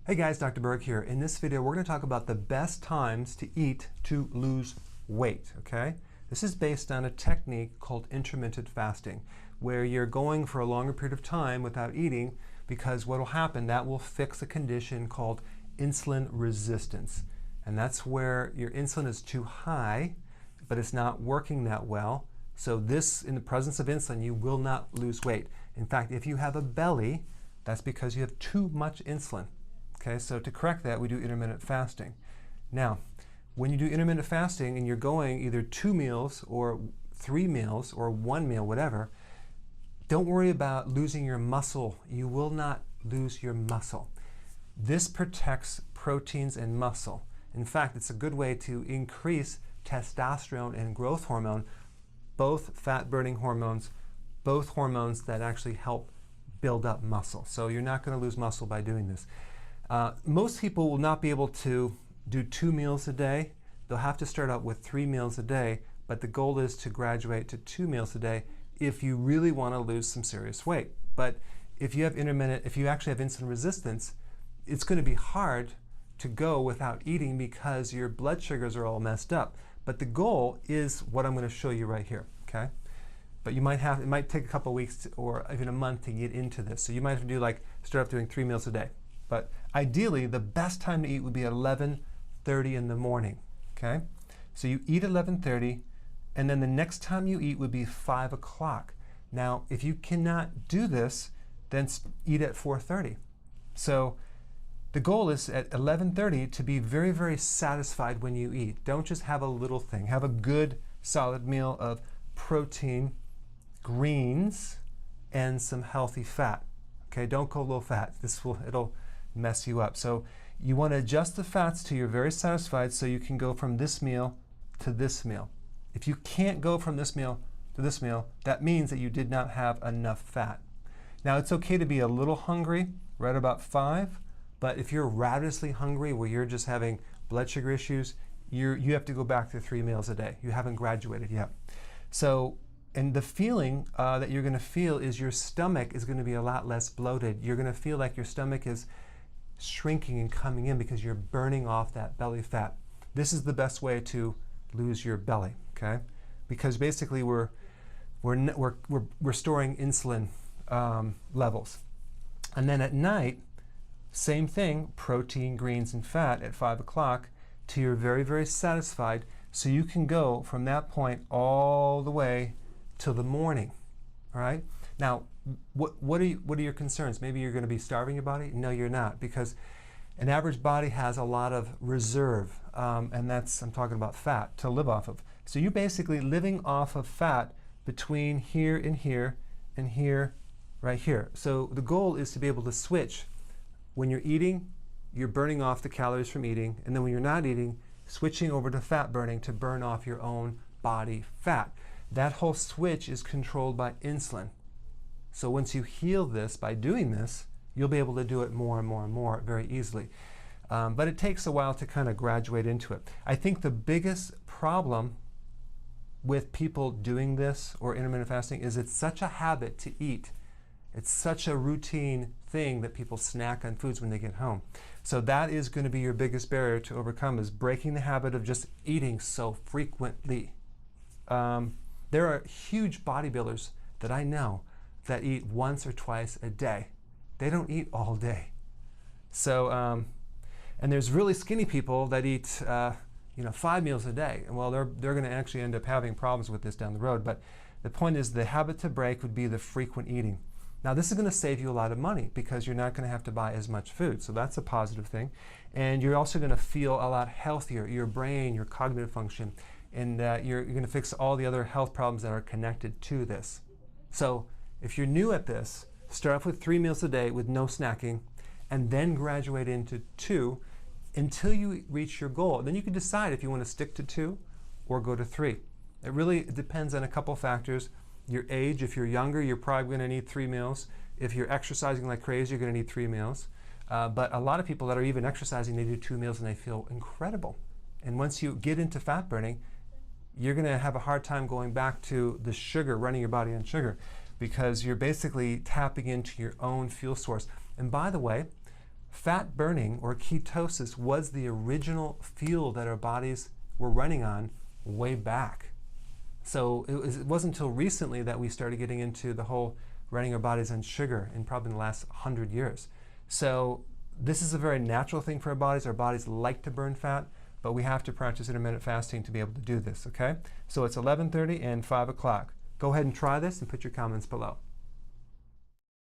Hey guys, Dr. Berg here. In this video, we're going to talk about the best times to eat to lose weight, okay? This is based on a technique called intermittent fasting, where you're going for a longer period of time without eating because what will happen, that will fix a condition called insulin resistance. And that's where your insulin is too high, but it's not working that well. So this, in the presence of insulin, you will not lose weight. In fact, if you have a belly, that's because you have too much insulin. Okay, so to correct that, we do intermittent fasting. Now, when you do intermittent fasting and you're going either 2 meals or 3 meals or 1 meal, whatever, don't worry about losing your muscle. You will not lose your muscle. This protects proteins and muscle. In fact, it's a good way to increase testosterone and growth hormone, both fat-burning hormones, both hormones that actually help build up muscle. So you're not going to lose muscle by doing this. Most people will not be able to do 2 meals a day. They'll have to start out with 3 meals a day, but the goal is to graduate to 2 meals a day if you really want to lose some serious weight. But if you actually have insulin resistance, it's going to be hard to go without eating because your blood sugars are all messed up. But the goal is what I'm going to show you right here, okay? But it might take a couple of weeks or even a month to get into this. So you might have to start off doing 3 meals a day. But ideally, the best time to eat would be 11:30 in the morning, okay? So you eat 11:30, and then the next time you eat would be 5 o'clock. Now, if you cannot do this, then eat at 4:30. So the goal is at 11:30 to be very, very satisfied when you eat. Don't just have a little thing. Have a good, solid meal of protein, greens, and some healthy fat. Okay, don't go low fat. It'll mess you up. So you want to adjust the fats till you're very satisfied so you can go from this meal to this meal. If you can't go from this meal to this meal, that means that you did not have enough fat. Now it's okay to be a little hungry right about 5, but if you're ravenously hungry where you're just having blood sugar issues, you have to go back to 3 meals a day. You haven't graduated yet. So, and the feeling that you're going to feel is your stomach is going to be a lot less bloated. You're going to feel like your stomach is shrinking and coming in because you're burning off that belly fat. This is the best way to lose your belly, okay? Because basically we're storing insulin levels. And then at night, same thing, protein, greens, and fat at 5 o'clock till you're very, very satisfied so you can go from that point all the way till the morning, all right? Now, what are your concerns? Maybe you're going to be starving your body? No, you're not, because an average body has a lot of reserve, and I'm talking about fat to live off of. So you're basically living off of fat between here and here and here, right here. So the goal is to be able to switch. When you're eating, you're burning off the calories from eating, and then when you're not eating, switching over to fat burning to burn off your own body fat. That whole switch is controlled by insulin. So once you heal this by doing this, you'll be able to do it more and more and more very easily. But it takes a while to kind of graduate into it. I think the biggest problem with people doing this or intermittent fasting is it's such a habit to eat. It's such a routine thing that people snack on foods when they get home. So that is going to be your biggest barrier to overcome, is breaking the habit of just eating so frequently. There are huge bodybuilders that I know that eat once or twice a day. They don't eat all day. So, and there's really skinny people that eat 5 meals a day. And well, they're going to actually end up having problems with this down the road. But the point is, the habit to break would be the frequent eating. Now, this is going to save you a lot of money because you're not going to have to buy as much food. So that's a positive thing. And you're also going to feel a lot healthier. Your brain, your cognitive function, and you're going to fix all the other health problems that are connected to this. So if you're new at this, start off with 3 meals a day with no snacking, and then graduate into 2 until you reach your goal. Then you can decide if you want to stick to 2 or go to 3. It really depends on a couple factors. Your age. If you're younger, you're probably going to need 3 meals. If you're exercising like crazy, you're going to need 3 meals. But a lot of people that are even exercising, they do 2 meals and they feel incredible. And once you get into fat burning, you're going to have a hard time going back to the sugar, running your body on sugar, because you're basically tapping into your own fuel source. And by the way, fat burning or ketosis was the original fuel that our bodies were running on way back. So it wasn't until recently that we started getting into the whole running our bodies on sugar, in probably the last 100 years. So this is a very natural thing for our bodies. Our bodies like to burn fat, but we have to practice intermittent fasting to be able to do this, okay? So it's 11:30 and 5 o'clock. Go ahead and try this and put your comments below.